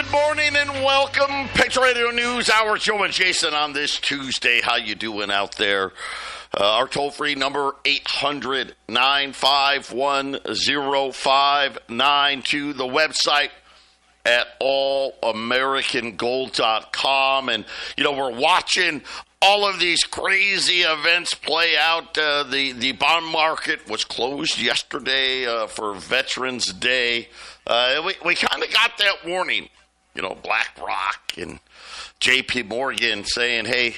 Good morning and welcome. Patriot Radio News Hour, Joe and Jason on this Tuesday. How you doing out there? Our toll-free number, 800-951-0592. The website at allamericangold.com. And, you know, we're watching all of these crazy events play out. The bond market was closed yesterday for Veterans Day. We kind of got that warning, you know, BlackRock and J.P. Morgan saying, hey,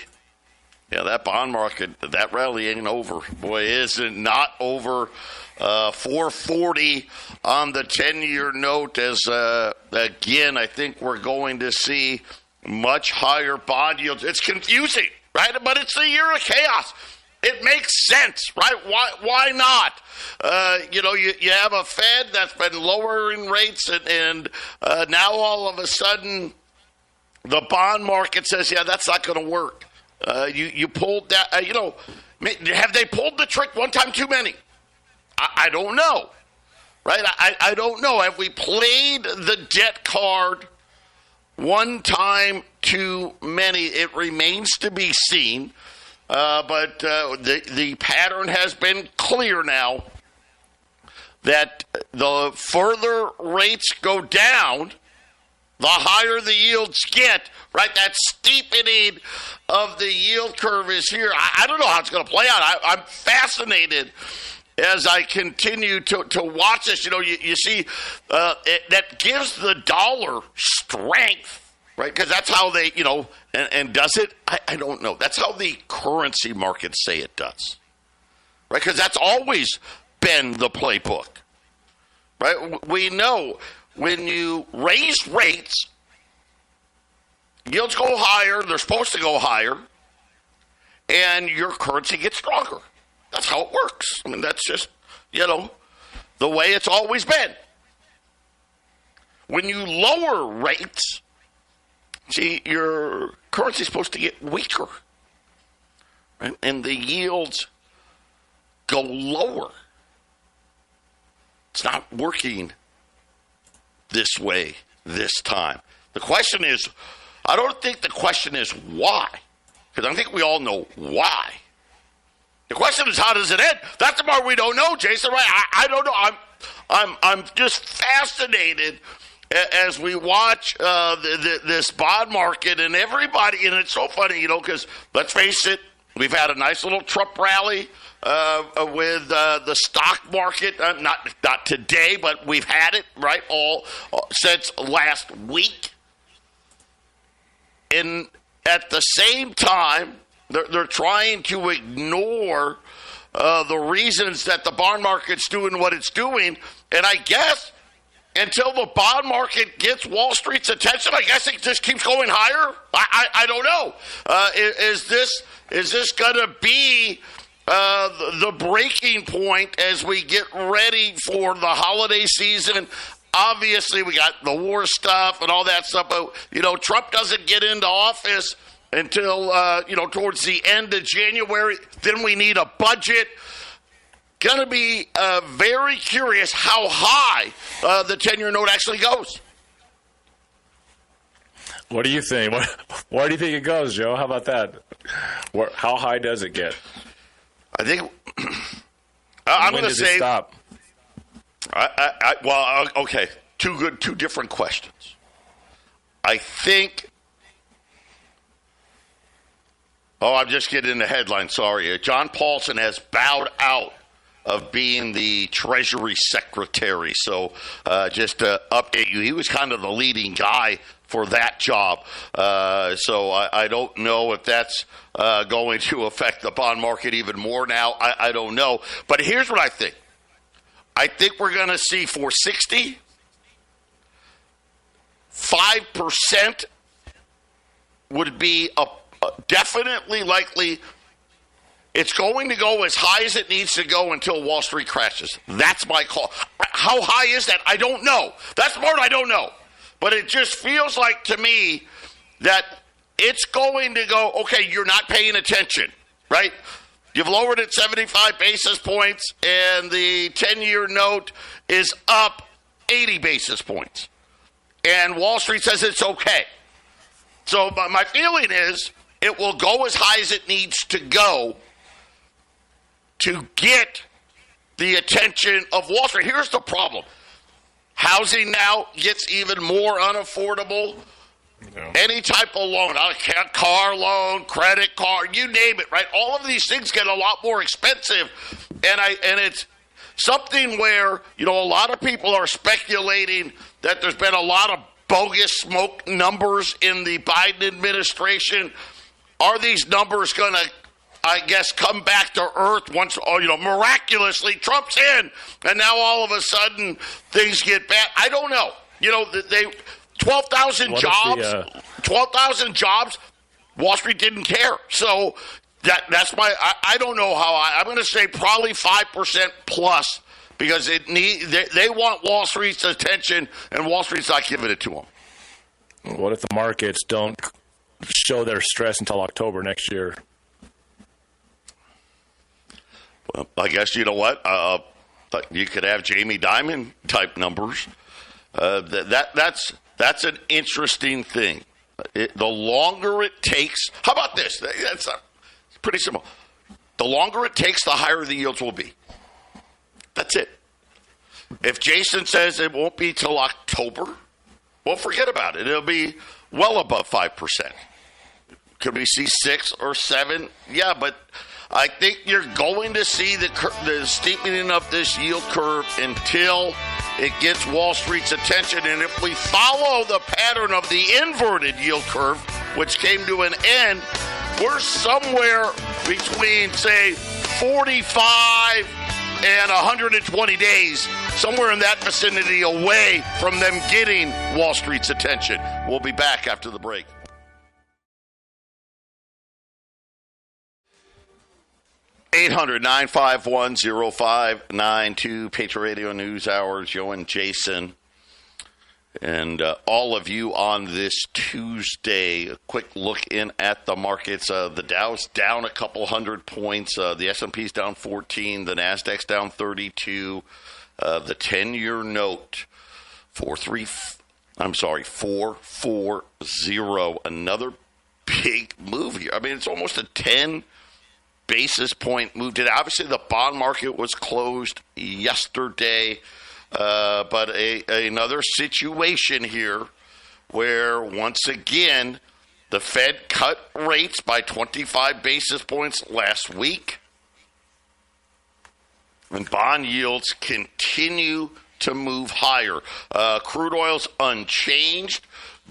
yeah, that bond market, that rally ain't over. Boy, is it not over. 440 on the 10-year note as, again, I think we're going to see much higher bond yields. It's confusing, right? But it's a year of chaos. It makes sense, right? Why not? You know, you have a Fed that's been lowering rates, and now all of a sudden the bond market says, yeah, that's not going to work. You pulled that, you know, have they pulled the trick one time too many? I don't know, right? I don't know. Have we played the debt card one time too many? It remains to be seen. But the pattern has been clear now that the further rates go down, the higher the yields get, right? That steepening of the yield curve is here. I don't know how it's going to play out. I'm fascinated as I continue to watch this. You know, you see that gives the dollar strength. Right, because that's how they, you know, and does it? I don't know. That's how the currency markets say it does. Right, because that's always been the playbook. Right, we know when you raise rates, yields go higher, they're supposed to go higher, and your currency gets stronger. That's how it works. I mean, that's just, you know, the way it's always been. When you lower rates, see, your currency is supposed to get weaker, right? And the yields go lower. It's not working this way this time. The question is, I don't think the question is why, because I think we all know why. The question is, how does it end? That's the part we don't know, Jason, right? I don't know. I'm just fascinated as we watch this bond market and everybody, and it's so funny, you know, because let's face it, we've had a nice little Trump rally with the stock market, not today, but we've had it, right, all since last week. And at the same time, they're trying to ignore the reasons that the bond market's doing what it's doing, and I guess until the bond market gets Wall Street's attention, I guess it just keeps going higher. I don't know. Is this going to be the breaking point as we get ready for the holiday season? Obviously, we got the war stuff and all that stuff, but, you know, Trump doesn't get into office until, you know, towards the end of January. Then we need a budget. Going to be very curious how high the 10-year note actually goes. What do you think? Where do you think it goes, Joe? How about that? How high does it get? I think I'm going to say. Stop? Well, okay. Two different questions. I think. Oh, I'm just getting the headline. Sorry, John Paulson has bowed out of being the Treasury Secretary. So just to update you, he was kind of the leading guy for that job. So I don't know if that's going to affect the bond market even more now. I don't know. But here's what I think. I think we're going to see 460, 5% would be definitely likely. It's going to go as high as it needs to go until Wall Street crashes. That's my call. How high is that? I don't know. That's the part I don't know. But it just feels like to me that it's going to go, okay, you're not paying attention, right? You've lowered it 75 basis points, and the 10-year note is up 80 basis points. and Wall Street says it's okay. So my feeling is it will go as high as it needs to go to get the attention of Wall Street. Here's the problem. Housing now gets even more unaffordable. No. Any type of loan, a car loan, credit card, you name it, right? All of these things get a lot more expensive. And it's something where, a lot of people are speculating that there's been a lot of bogus smoke numbers in the Biden administration. Are these numbers going to, I guess, come back to earth once, miraculously Trump's in, and now all of a sudden things get bad? I don't know. 12,000 jobs, 12,000 jobs, Wall Street didn't care. So that's why I don't know how I'm going to say probably 5% plus, because they want Wall Street's attention, and Wall Street's not giving it to them. What if the markets don't show their stress until October next year? Well, I guess you know what? You could have Jamie Dimon type numbers. That's an interesting thing. The longer it takes, how about this? It's pretty simple. The longer it takes, the higher the yields will be. That's it. If Jason says it won't be till October, well, forget about it. It'll be well above 5%. Could we see 6 or 7? Yeah, but I think you're going to see the steepening of this yield curve until it gets Wall Street's attention. And if we follow the pattern of the inverted yield curve, which came to an end, we're somewhere between, say, 45 and 120 days, somewhere in that vicinity away from them getting Wall Street's attention. We'll be back after the break. (800) 951-0592, Patriot Radio News Hour, Joe and Jason. And all of you on this Tuesday, a quick look in at the markets. The Dow's down a couple hundred points. The S&P's down 14. The Nasdaq's down 32. The 10-year note, 440. Another big move here. I mean, it's almost a 10 basis point move. Obviously, the bond market was closed yesterday. But another situation here where, once again, the Fed cut rates by 25 basis points last week. And bond yields continue to move higher. Crude oil's unchanged.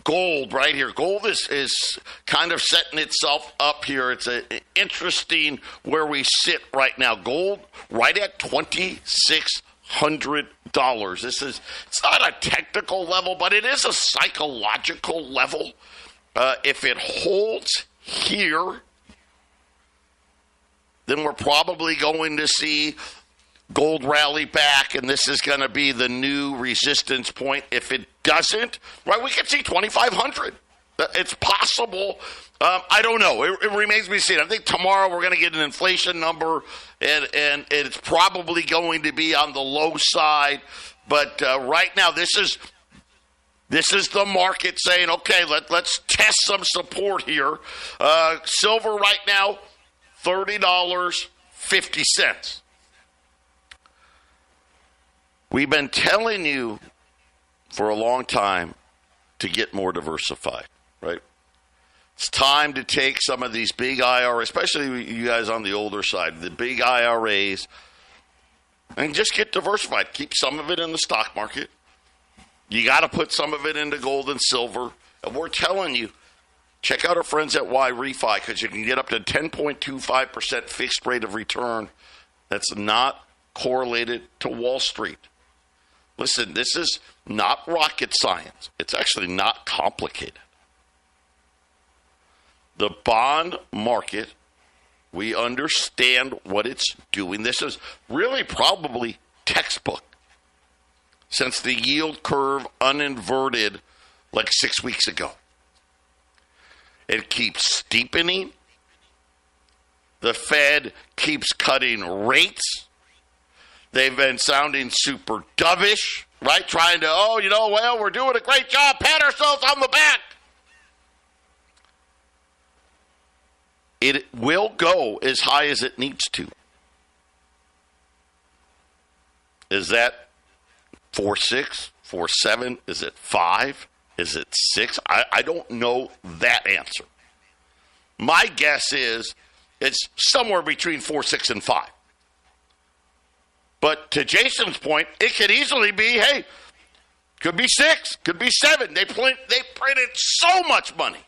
Gold right here. Gold is kind of setting itself up here. It's interesting where we sit right now. Gold right at $2,600. It's not a technical level, but it is a psychological level. If it holds here, then we're probably going to see gold rally back, and this is going to be the new resistance point. If it doesn't, right, we could see 2,500. It's possible. I don't know. It remains to be seen. I think tomorrow we're going to get an inflation number, and it's probably going to be on the low side. But right now, this is the market saying, okay, let's test some support here. Silver right now, $30.50. We've been telling you for a long time to get more diversified, right? It's time to take some of these big IRAs, especially you guys on the older side, the big IRAs, and just get diversified. Keep some of it in the stock market. You got to put some of it into gold and silver. And we're telling you, check out our friends at Y-Refi, because you can get up to 10.25% fixed rate of return. That's not correlated to Wall Street. Listen, this is not rocket science. It's actually not complicated. The bond market, we understand what it's doing. This is really probably textbook since the yield curve uninverted like 6 weeks ago. It keeps steepening. The Fed keeps cutting rates. They've been sounding super dovish. right? Trying to, we're doing a great job, pat ourselves on the back. It will go as high as it needs to. Is that 4.6, 4.7? Is it 5? Is it 6? I don't know that answer. My guess is it's somewhere between 4.6 and 5. But to Jason's point, it could easily be, could be 6, could be 7. They printed so much money.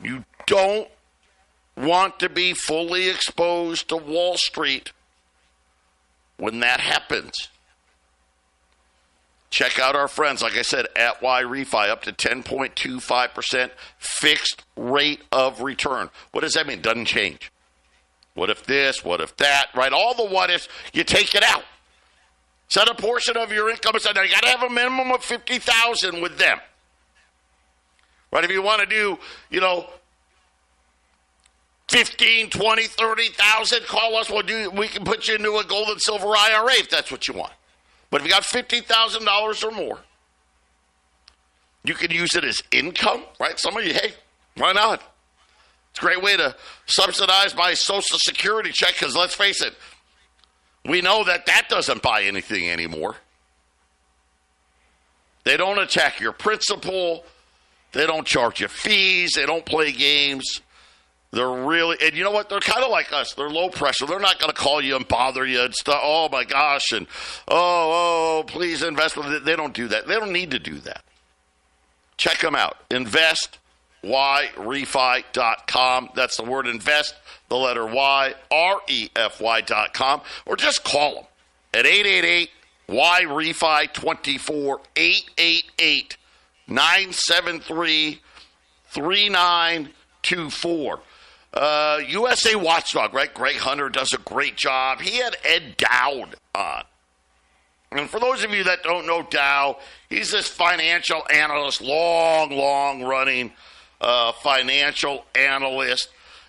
You don't want to be fully exposed to Wall Street when that happens. Check out our friends, like I said, at YRefi, up to 10.25% fixed rate of return. What does that mean? Doesn't change. What if this? What if that? Right? All the what ifs, you take it out. Set a portion of your income aside. Now, you got to have a minimum of $50,000 with them. Right? If you want to do, 15, 20, 30,000, call us. We can put you into a gold and silver IRA if that's what you want. But if you got $50,000 or more, you can use it as income, right? Some of you, why not? It's a great way to subsidize my Social Security check because, let's face it, we know that doesn't buy anything anymore. They don't attack your principal. They don't charge you fees. They don't play games. They're really, and you know what? They're kind of like us. They're low pressure. They're not going to call you and bother you and stuff. Oh, my gosh. And, please invest with it. They don't do that. They don't need to do that. Check them out. InvestYRefi.com. That's the word invest, the letter Y, REFY.com. Or just call them at 888-YRefi24, 888-973-3924. USA Watchdog, right? Greg Hunter does a great job. He had Ed Dowd on. And for those of you that don't know Dow, he's this financial analyst, long-running financial analyst.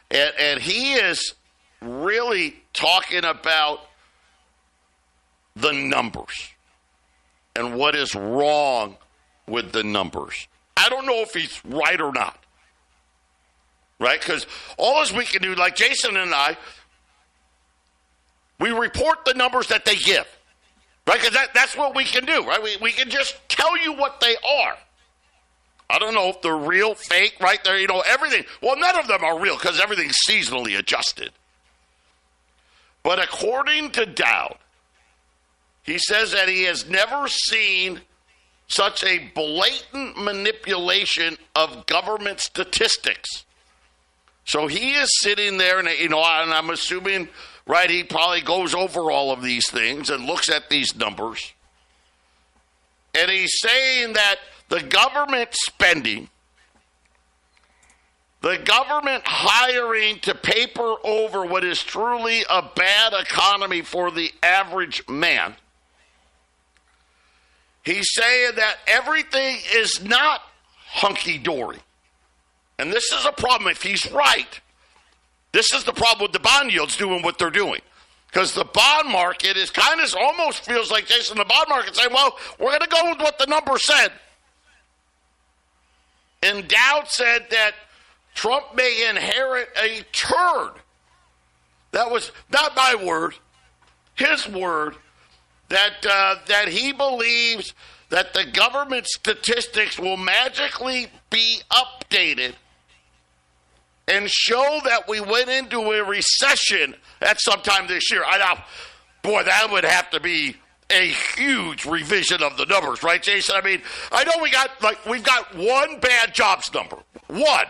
And he is really talking about the numbers and what is wrong with the numbers. I don't know if he's right or not. Right? Because all as we can do, like Jason and I, we report the numbers that they give. Right? Because that's what we can do, right? We can just tell you what they are. I don't know if they're real, fake, right? They're, everything. Well, none of them are real because everything's seasonally adjusted. But according to Dowd, he says that he has never seen such a blatant manipulation of government statistics. So he is sitting there, and and I'm assuming, right, he probably goes over all of these things and looks at these numbers. And he's saying that the government spending, the government hiring to paper over what is truly a bad economy for the average man, he's saying that everything is not hunky-dory. And this is a problem if he's right. This is the problem with the bond yields doing what they're doing. Because the bond market is almost feels like, Jason, the bond market saying, well, we're going to go with what the number said. And Dowd said that Trump may inherit a turd. That was not my word, his word, that he believes that the government statistics will magically be updated and show that we went into a recession at some time this year. I know, boy, that would have to be a huge revision of the numbers, right, Jason? I mean, I know we've got one bad jobs number, one.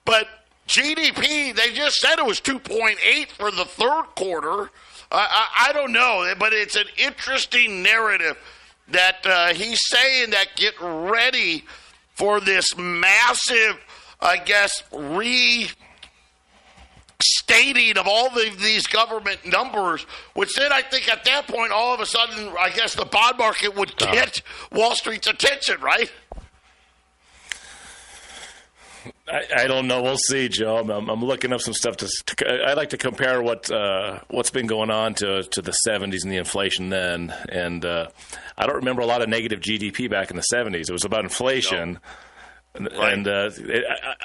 But GDP, they just said it was 2.8 for the third quarter. I don't know, but it's an interesting narrative that he's saying that get ready for this massive, I guess, restating of all these government numbers, which then I think at that point, all of a sudden, I guess the bond market would get Wall Street's attention, right? I don't know. We'll see, Joe. I'm looking up some stuff. I like to compare what's been going on to the 70s and the inflation then. And I don't remember a lot of negative GDP back in the 70s. It was about inflation. No. And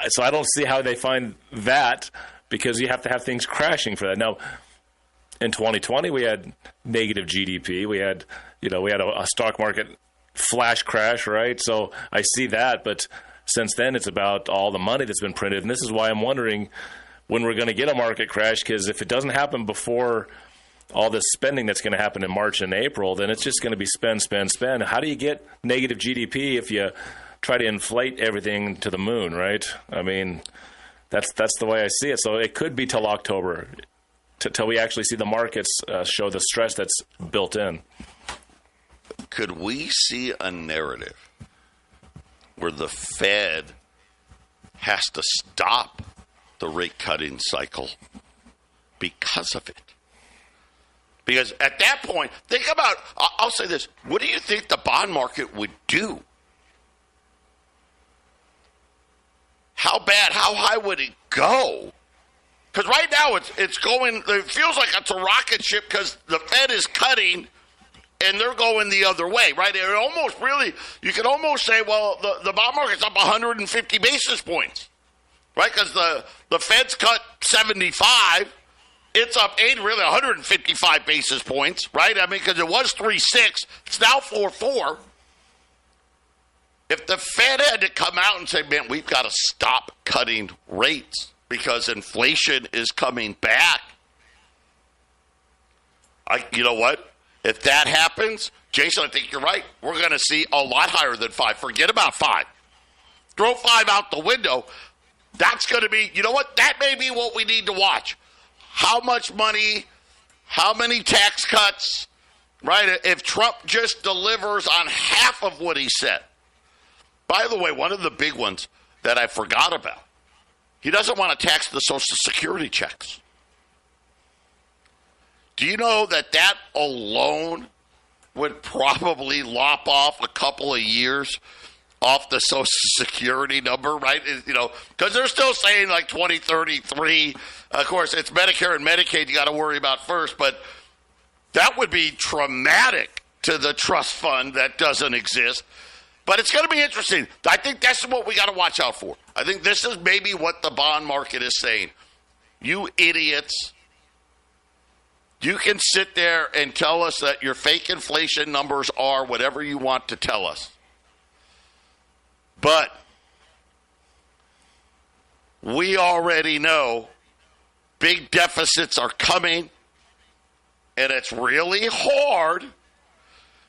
so I don't see how they find that, because you have to have things crashing for that. Now, in 2020, we had negative GDP. We had a stock market flash crash, right? So I see that, but since then, it's about all the money that's been printed. And this is why I'm wondering when we're going to get a market crash, because if it doesn't happen before all this spending that's going to happen in March and April, then it's just going to be spend, spend, spend. How do you get negative GDP if you try to inflate everything to the moon, right? I mean, that's the way I see it. So it could be till October, till we actually see the markets show the stress that's built in. Could we see a narrative where the Fed has to stop the rate cutting cycle because of it? Because at that point, think about, I'll say this, what do you think the bond market would do? How bad, how high would it go? Because right now it's going, it feels like it's a rocket ship because the Fed is cutting and they're going the other way, right? It almost really, you could almost say, well, the bond market's up 150 basis points, right? Because the Fed's cut 75, it's up 8, really 155 basis points, right? I mean, because it was 3.6, it's now 4.4. If the Fed had to come out and say, man, we've got to stop cutting rates because inflation is coming back, you know what? If that happens, Jason, I think you're right. We're going to see a lot higher than 5. Forget about 5. Throw 5 out the window. That's going to be, you know what? That may be what we need to watch. How much money, how many tax cuts, right? If Trump just delivers on half of what he said. By the way, one of the big ones that I forgot about, he doesn't want to tax the Social Security checks. Do you know that alone would probably lop off a couple of years off the Social Security number, right? You know, because they're still saying like 2033. Of course, it's Medicare and Medicaid you got to worry about first, but that would be traumatic to the trust fund that doesn't exist. But it's going to be interesting. I think that's what we got to watch out for. I think this is maybe what the bond market is saying. You idiots. You can sit there and tell us that your fake inflation numbers are whatever you want to tell us. But we already know big deficits are coming, and it's really hard.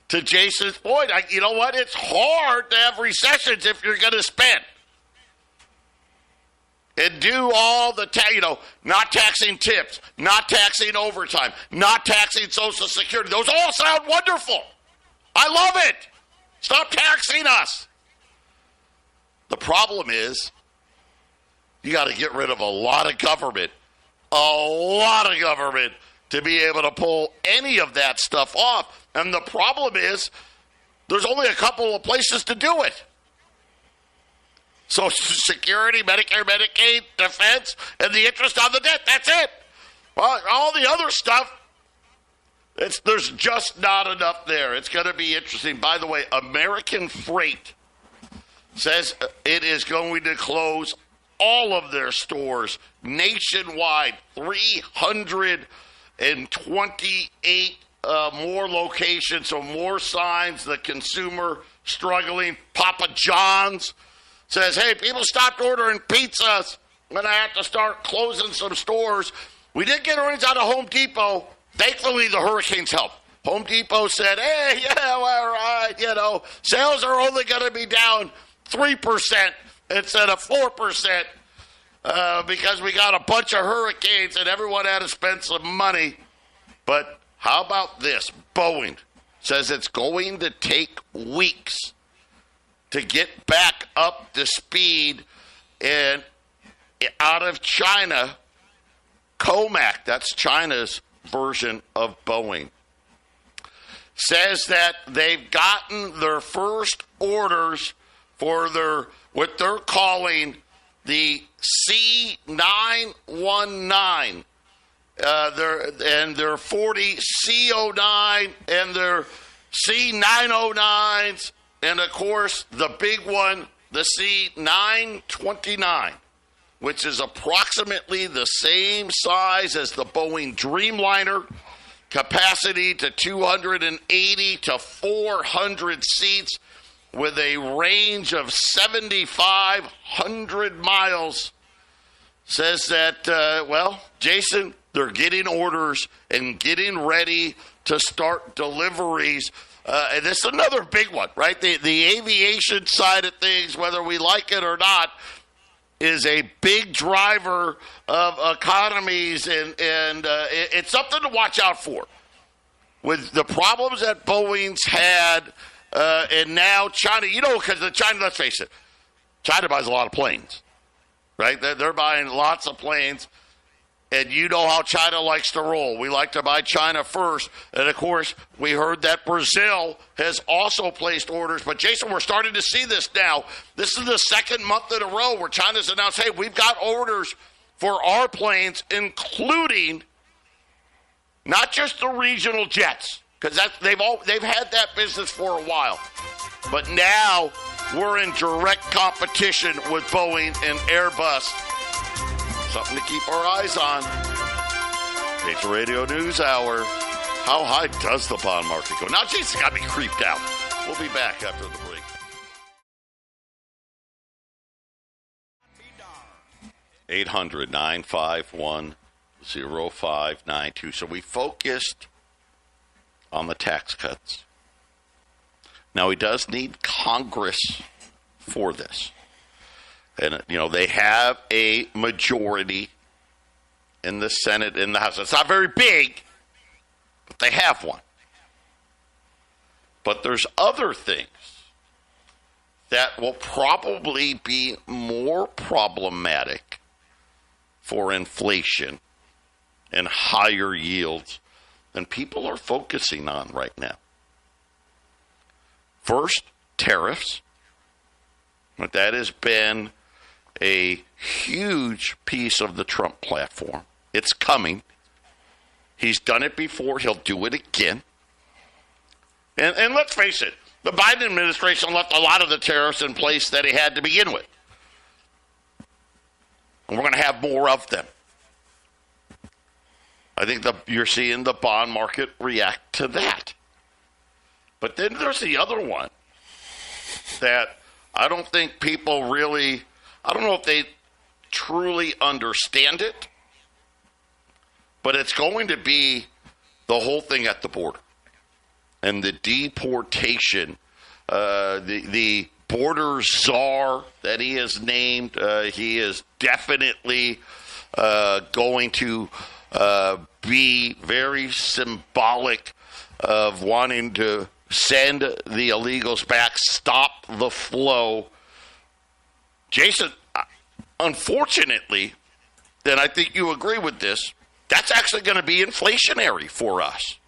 To Jason's point, you know what? It's hard to have recessions if you're going to spend. And do all the, not taxing tips, not taxing overtime, not taxing Social Security. Those all sound wonderful. I love it. Stop taxing us. The problem is you got to get rid of a lot of government to be able to pull any of that stuff off. And the problem is there's only a couple of places to do it. Social Security, Medicare, Medicaid, defense, and the interest on the debt. That's it. Well, all the other stuff, there's just not enough there. It's going to be interesting. By the way, American Freight says it is going to close all of their stores nationwide, 328 more locations, so more signs, the consumer struggling. Papa John's says, hey, people stopped ordering pizzas. I'm going to have to start closing some stores. We did get earnings out of Home Depot. Thankfully, the hurricanes helped. Home Depot said, hey, yeah, all right, sales are only going to be down 3% instead of 4% because we got a bunch of hurricanes and everyone had to spend some money. But how about this? Boeing says it's going to take weeks to get back up to speed. And out of China, Comac, that's China's version of Boeing, says that they've gotten their first orders for what they're calling the C919, their 40 C09, and their C909s, and of course the big one, the C929, which is approximately the same size as the Boeing Dreamliner, capacity to 280 to 400 seats, with a range of 7,500 miles. Says that, Jason, they're getting orders and getting ready to start deliveries. And this is another big one, right? The aviation side of things, whether we like it or not, is a big driver of economies, and it's something to watch out for. With the problems that Boeing's had, and now China, because China, let's face it, China buys a lot of planes, right? They're buying lots of planes, and you know how China likes to roll. We like to buy China first, and of course, we heard that Brazil has also placed orders. But Jason, we're starting to see this now. This is the second month in a row where China's announced, hey, we've got orders for our planes, including not just the regional jets, because they've had that business for a while. But now we're in direct competition with Boeing and Airbus. Something to keep our eyes on. Patriot Radio News Hour. How high does the bond market go? Now, Jason got me creeped out. We'll be back after the break. 800-951-0592. So we focused on the tax cuts. Now, he does need Congress for this. And, they have a majority in the Senate and the House. It's not very big, but they have one. But there's other things that will probably be more problematic for inflation and higher yields than people are focusing on right now. First, tariffs. That has been a huge piece of the Trump platform. It's coming. He's done it before. He'll do it again. And let's face it, the Biden administration left a lot of the tariffs in place that he had to begin with. And we're going to have more of them. I think you're seeing the bond market react to that. But then there's the other one that I don't think people really, I don't know if they truly understand it, but it's going to be the whole thing at the border and the deportation, the border czar that he has named. He is definitely going to be very symbolic of wanting to send the illegals back, stop the flow. Jason, unfortunately, and I think you agree with this, that's actually going to be inflationary for us.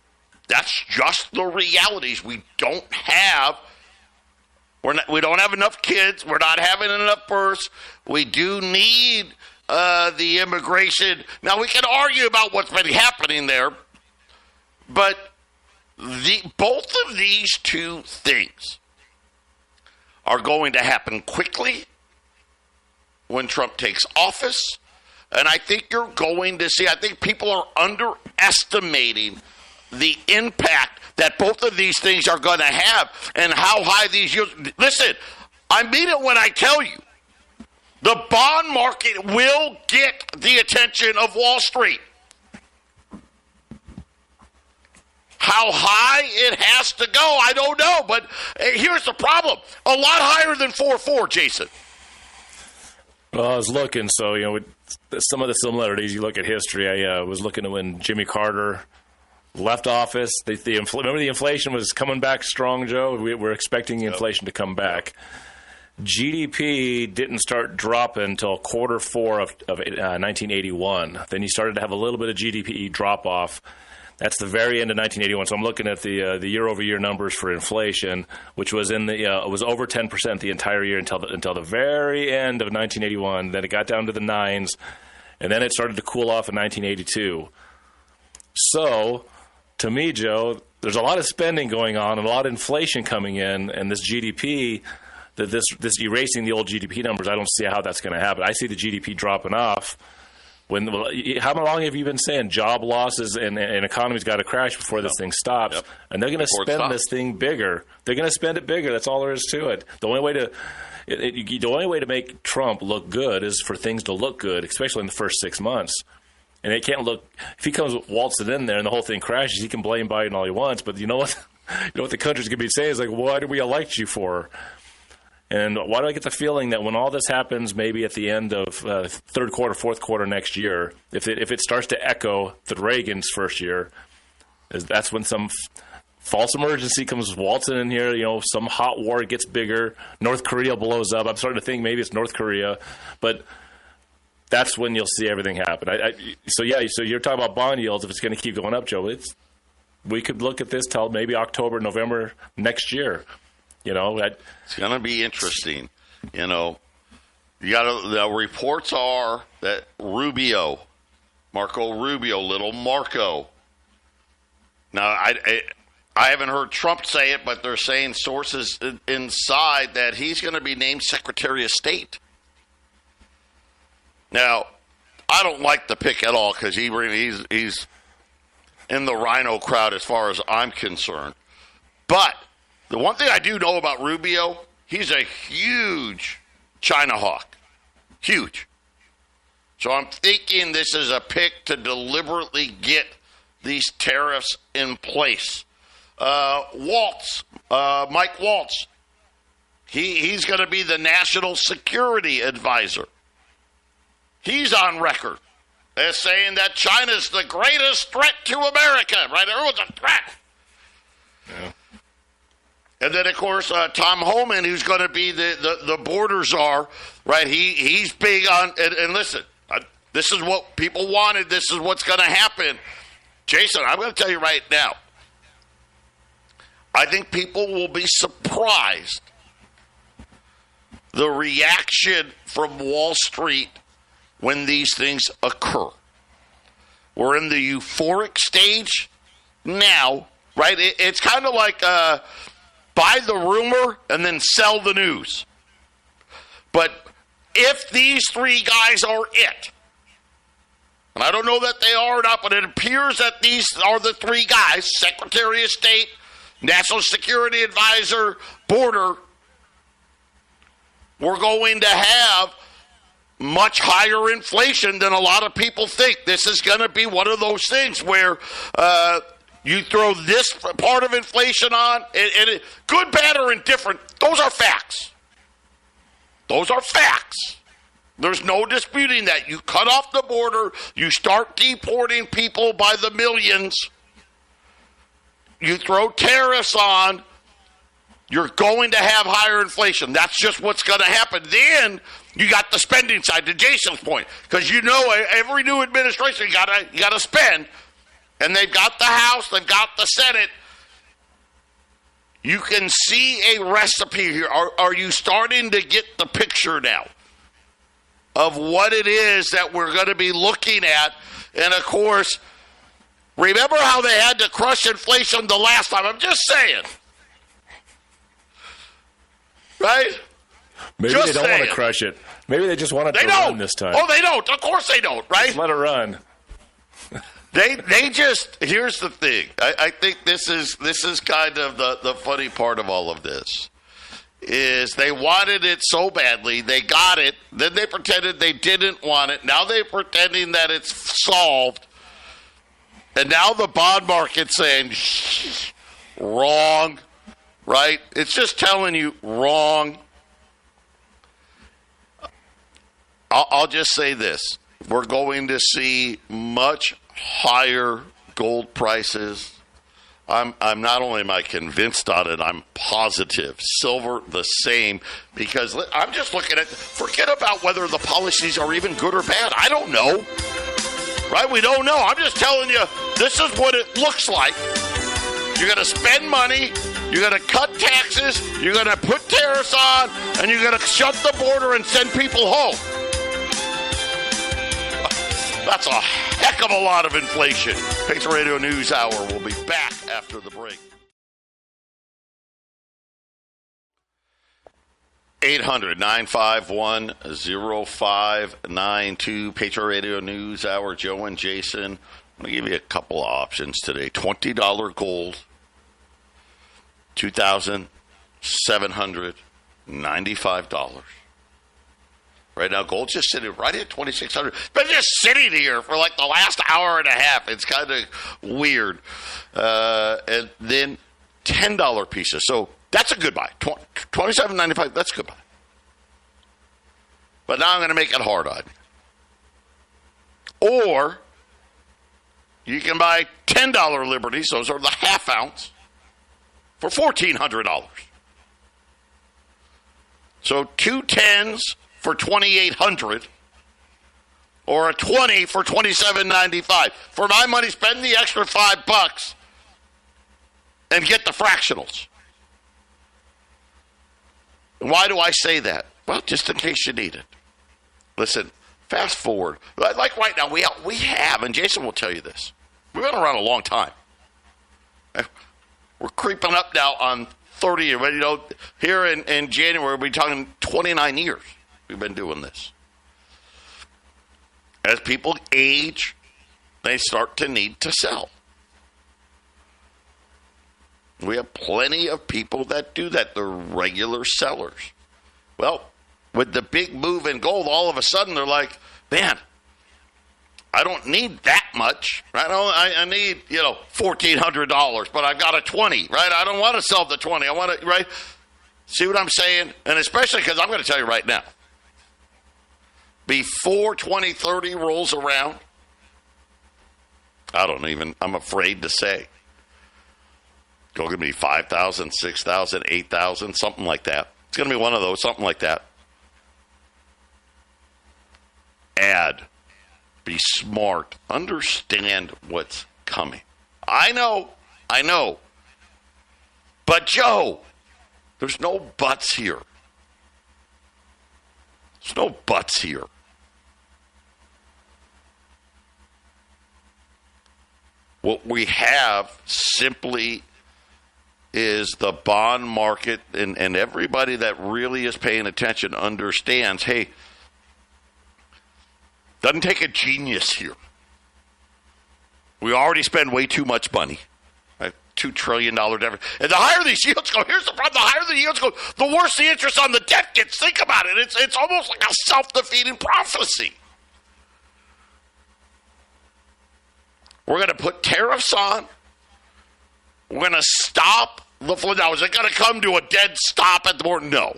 That's just the realities. We don't have enough kids. We're not having enough births. We do need the immigration. Now, we can argue about what's been happening there, but both of these two things are going to happen quickly when Trump takes office. And I think you're going to see, I think people are underestimating the impact that both of these things are going to have and how high these yields. Listen, I mean it when I tell you, the bond market will get the attention of Wall Street. How high it has to go, I don't know. But here's the problem. A lot higher than 4.4, Jason. Well, I was looking, so, with some of the similarities, you look at history. I was looking at when Jimmy Carter left office. Remember the inflation was coming back strong, Joe? We're expecting the inflation to come back. GDP didn't start dropping until Q4 of 1981. Then you started to have a little bit of GDP drop off. That's the very end of 1981. So I'm looking at the year-over-year numbers for inflation, which was it was over 10% the entire year until the very end of 1981. Then it got down to the 9s, and then it started to cool off in 1982. So, to me, Joe, there's a lot of spending going on and a lot of inflation coming in, and this GDP, this erasing the old GDP numbers, I don't see how that's going to happen. I see the GDP dropping off. How long have you been saying job losses and economy's got to crash before this thing stops? Yep. And they're going to spend this thing bigger. They're going to spend it bigger. That's all there is to it. The only way to make Trump look good is for things to look good, especially in the first 6 months. And it can't look – if he comes waltzing in there and the whole thing crashes, he can blame Biden all he wants. But you know what? You know what the country's going to be saying is like, what did we elect you for? And why do I get the feeling that when all this happens, maybe at the end of third quarter, fourth quarter next year, if it starts to echo the Reagan's first year, that's when some false emergency comes waltzing in here. Some hot war gets bigger. North Korea blows up. I'm starting to think maybe it's North Korea, but that's when you'll see everything happen. So you're talking about bond yields. If it's going to keep going up, Joe, we could look at this till maybe October, November next year. It's going to be interesting. The reports are that Marco Rubio, little Marco. Now, I haven't heard Trump say it, but they're saying sources inside that he's going to be named Secretary of State. Now, I don't like the pick at all because he's in the rhino crowd as far as I'm concerned. But the one thing I do know about Rubio, he's a huge China hawk. Huge. So I'm thinking this is a pick to deliberately get these tariffs in place. Mike Waltz, he's going to be the national security advisor. He's on record as saying that China's the greatest threat to America, right? Everyone's a threat. Yeah. And then, of course, Tom Homan, who's going to be the border czar, right? He's big on, and listen, this is what people wanted. This is what's going to happen. Jason, I'm going to tell you right now, I think people will be surprised the reaction from Wall Street when these things occur. We're in the euphoric stage now, right? It's kind of like buy the rumor and then sell the news. But if these three guys are it, and I don't know that they are or not, but it appears that these are the three guys, Secretary of State, National Security Advisor, border, we're going to have much higher inflation than a lot of people think. This is going to be one of those things where you throw this part of inflation on, and good, bad, or indifferent, those are facts. Those are facts. There's no disputing that. You cut off the border, you start deporting people by the millions, you throw tariffs on, you're going to have higher inflation. That's just what's going to happen. Then you got the spending side, to Jason's point, because every new administration you got to spend, and they've got the House, they've got the Senate. You can see a recipe here. Are you starting to get the picture now of what it is that we're going to be looking at? And of course, remember how they had to crush inflation the last time? I'm just saying. Right? Maybe they don't want to crush it. Maybe they just want it to run this time. Oh, they don't. Of course they don't, right? Just let it run. They just, here's the thing. I think this is kind of the funny part of all of this, is they wanted it so badly, they got it, then they pretended they didn't want it, now they're pretending that it's solved, and now the bond market's saying, wrong, right? It's just telling you, wrong. I'll just say this. We're going to see much higher gold prices. I'm not only am I convinced on it, I'm positive. Silver, the same, because I'm just looking at, forget about whether the policies are even good or bad. I don't know. Right? We don't know. I'm just telling you, This is what it looks like. You're going to spend money, you're going to cut taxes, you're going to put tariffs on, and you're going to shut the border and send people home. That's a heck of a lot of inflation. Patriot Radio News Hour will be back after the break. 800-951-0592. Patriot Radio News Hour. Joe and Jason. I'm going to give you a couple of options today. $20 gold, $2,795. Right now, gold's just sitting right at $2,600. It's been just sitting here for like the last hour and a half. It's kind of weird. And then $10 pieces. So that's a good buy. $27.95. That's a good buy. But now I'm going to make it hard on you. Or you can buy $10 Liberties. Those are the half ounce for $1,400. So 2 10s for $2,800, or a 20 for $27.95. For my money, spend the extra $5 and get the fractionals. Why do I say that? Well, just in case you need it. Listen, fast forward. Like right now, we have, and Jason will tell you this, we've been around a long time. We're creeping up now on 30 years. You know, here in January, we're talking 29 years. We've been doing this. As people age, they start to need to sell. We have plenty of people that do that. They're regular sellers. Well, with the big move in gold, all of a sudden they're like, man, I don't need that much. Right? I need, $1,400, but I've got a 20, right? I don't want to sell the 20. I want to, right? See what I'm saying? And especially because I'm going to tell you right now, before 2030 rolls around, I'm afraid to say, it's going to be 5,000, 6,000, 8,000, something like that. It's going to be one of those, something like that. Be smart. Understand what's coming. I know. But, Joe, there's no buts here. There's no buts here. What we have simply is the bond market, and everybody that really is paying attention understands, hey, doesn't take a genius here. We already spend way too much money. $2 trillion deficit. And the higher these yields go, here's the problem, the higher the yields go, the worse the interest on the debt gets. Think about it. It's almost like a self-defeating prophecy. We're going to put tariffs on. We're going to stop the flow. Now, is it going to come to a dead stop at the border? No.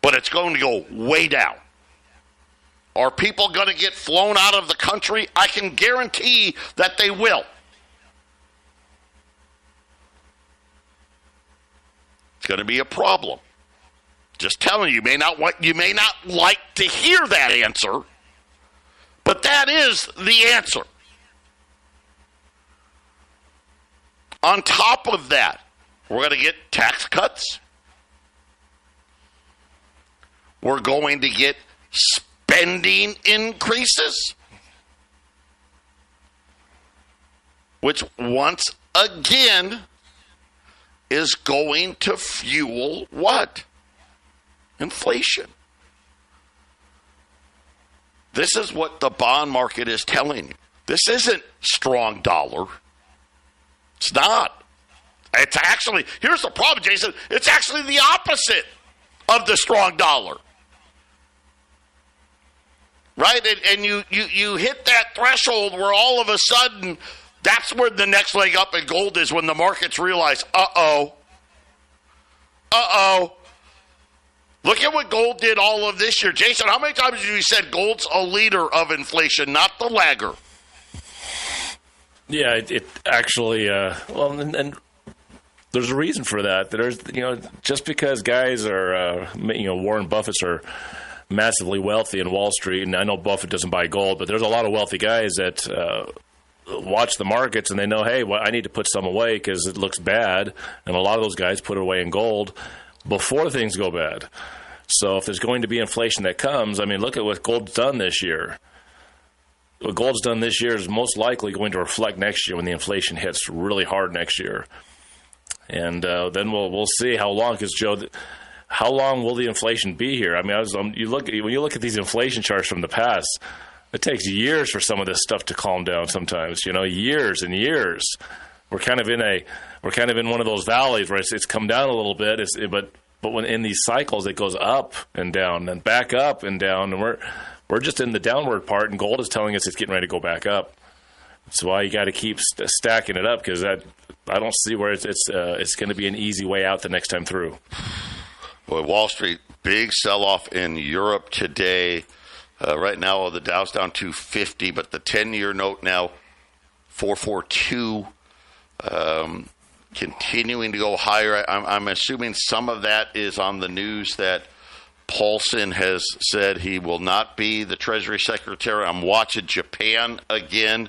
But it's going to go way down. Are people going to get flown out of the country? I can guarantee that they will. It's going to be a problem. Just telling you, you may not like to hear that answer, but that is the answer. On top of that, we're going to get tax cuts. We're going to get spending increases, which once again is going to fuel what? Inflation. This is what the bond market is telling you. This isn't strong dollar. It's not. It's actually, here's the problem, Jason. It's actually the opposite of the strong dollar. Right? And you hit that threshold where all of a sudden, that's where the next leg up in gold is, when the markets realize, uh-oh. Look at what gold did all of this year. Jason, how many times have you said gold's a leader of inflation, not the lagger? Yeah, it actually, and there's a reason for that. There's, just because guys are, Warren Buffett's are massively wealthy in Wall Street, and I know Buffett doesn't buy gold, but there's a lot of wealthy guys that watch the markets and they know, hey, well, I need to put some away because it looks bad. And a lot of those guys put it away in gold before things go bad. So if there's going to be inflation that comes, I mean, look at what gold's done this year. What gold's done this year is most likely going to reflect next year when the inflation hits really hard next year. And then we'll see how long, because Joe, how long will the inflation be here? I mean, when you look at these inflation charts from the past, it takes years for some of this stuff to calm down. Sometimes, years and years. We're kind of in one of those valleys where it's come down a little bit. But when in these cycles, it goes up and down and back up and down, and we're just in the downward part, and gold is telling us it's getting ready to go back up. That's why you got to keep stacking it up, because I don't see where it's going to be an easy way out the next time through. Boy, Wall Street, big sell-off in Europe today. Right now, the Dow's down 250, but the 10-year note now 442, continuing to go higher. I'm assuming some of that is on the news that Paulson has said he will not be the Treasury Secretary. I'm watching Japan again.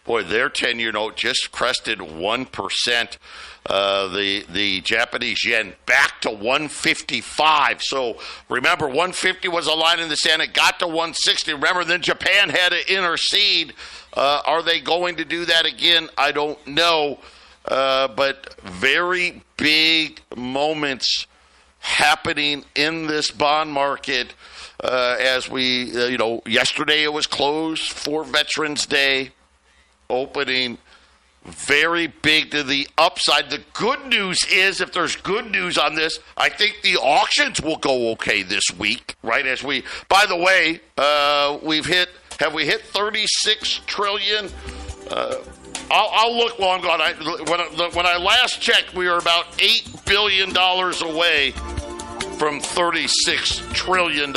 Boy, their 10-year note just crested 1%. The Japanese yen back to 155. So remember, 150 was a line in the sand. It got to 160. Remember, then Japan had to intercede. Are they going to do that again? I don't know. But very big moments happening in this bond market as we, yesterday it was closed for Veterans Day. Opening very big to the upside. The good news is, if there's good news on this, I think the auctions will go okay this week, right? By the way, have we hit 36 trillion? I'll look long gone. When I last checked, we were about $8 billion away from $36 trillion.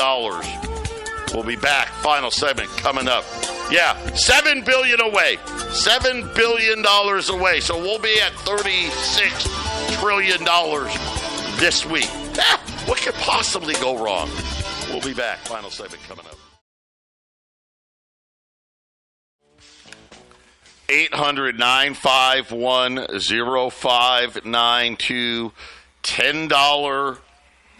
We'll be back. Final segment coming up. Yeah, $7 billion away. $7 billion away. So we'll be at $36 trillion this week. What could possibly go wrong? We'll be back. Final segment coming up. 800-951-0592. $10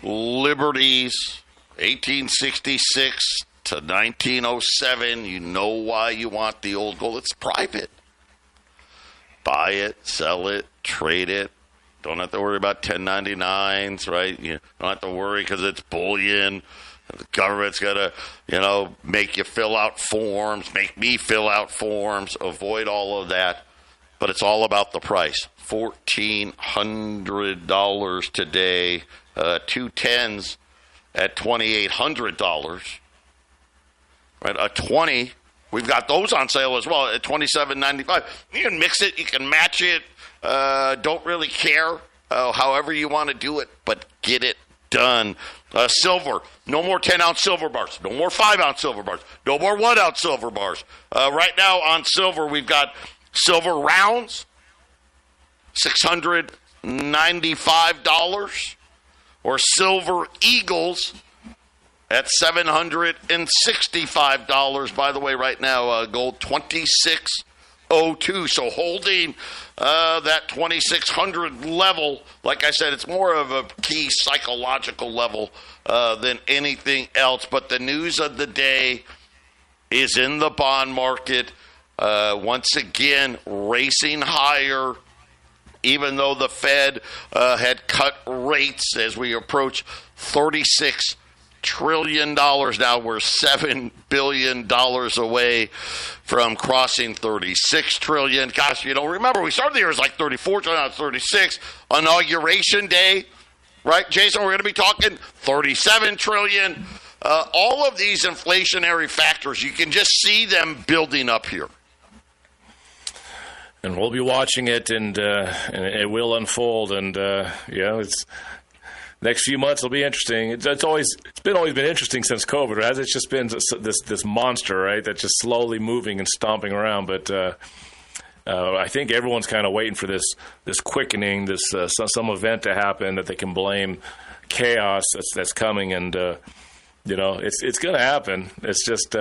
Liberties, 1866 to 1907. You know why you want the old gold. It's private. Buy it, sell it, trade it. Don't have to worry about 1099s, right? You don't have to worry because it's bullion. The government's got to, make you fill out forms, make me fill out forms, avoid all of that. But it's all about the price. $1,400 today, 210s at $2,800. Right, a 20, we've got those on sale as well at $27.95. You can mix it, you can match it. Don't really care however you want to do it, but get it done. Silver, no more 10-ounce silver bars, no more 5-ounce silver bars, no more 1-ounce silver bars. Right now on silver, we've got silver rounds, $695, or silver eagles at $765. By the way, right now, gold 2602. So holding that 2600 level, like I said, it's more of a key psychological level than anything else. But the news of the day is in the bond market. Once again, racing higher, even though the Fed had cut rates as we approach $36 trillion. Now we're $7 billion away from crossing $36 trillion. Gosh, remember we started the year as like $34 trillion, now it's $36. Inauguration day, right, Jason? We're going to be talking $37 trillion. All of these inflationary factors, you can just see them building up here. And we'll be watching it, and it will unfold. And it's next few months will be interesting. It's always been interesting since COVID, right? It's just been this monster, right? That's just slowly moving and stomping around. But I think everyone's kind of waiting for this quickening, some event to happen that they can blame chaos that's coming, and it's going to happen. It's just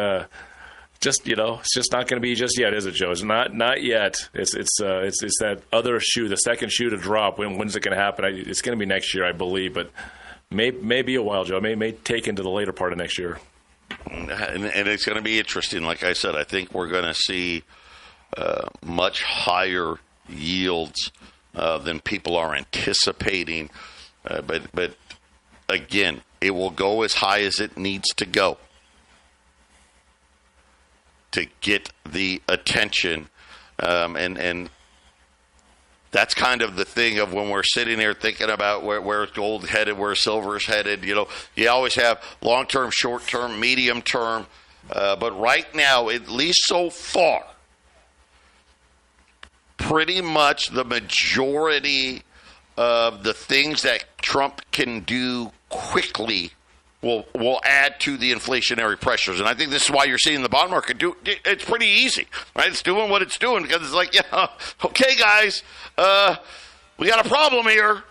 just it's just not going to be just yet, is it, Joe? It's not yet. It's that other shoe, the second shoe to drop. When's it going to happen? It's going to be next year, I believe, but may be a while, Joe. May take into the later part of next year. And it's going to be interesting. Like I said, I think we're going to see much higher yields than people are anticipating. But again, it will go as high as it needs to go to get the attention. And that's kind of the thing of when we're sitting here thinking about where gold headed, where silver's headed. You always have long-term, short-term, medium-term. But right now, at least so far, pretty much the majority of the things that Trump can do quickly will add to the inflationary pressures. And I think this is why you're seeing the bond market it's pretty easy, right? It's doing what it's doing because it's like, okay, guys, we got a problem here,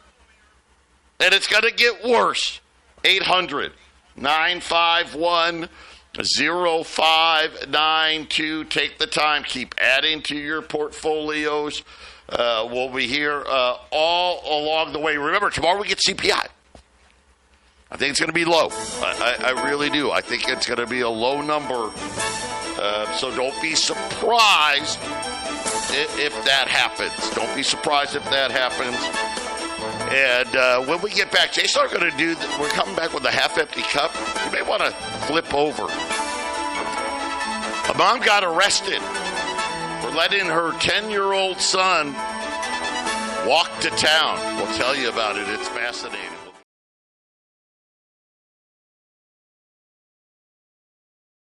and it's going to get worse. 800-951-0592. Take the time. Keep adding to your portfolios. We'll be here all along the way. Remember, tomorrow we get CPI. I think it's going to be low. I really do. I think it's going to be a low number. So don't be surprised if that happens. Don't be surprised if that happens. And when we get back, Jason, we're coming back with a half-empty cup. You may want to flip over. A mom got arrested for letting her 10-year-old son walk to town. We'll tell you about it. It's fascinating.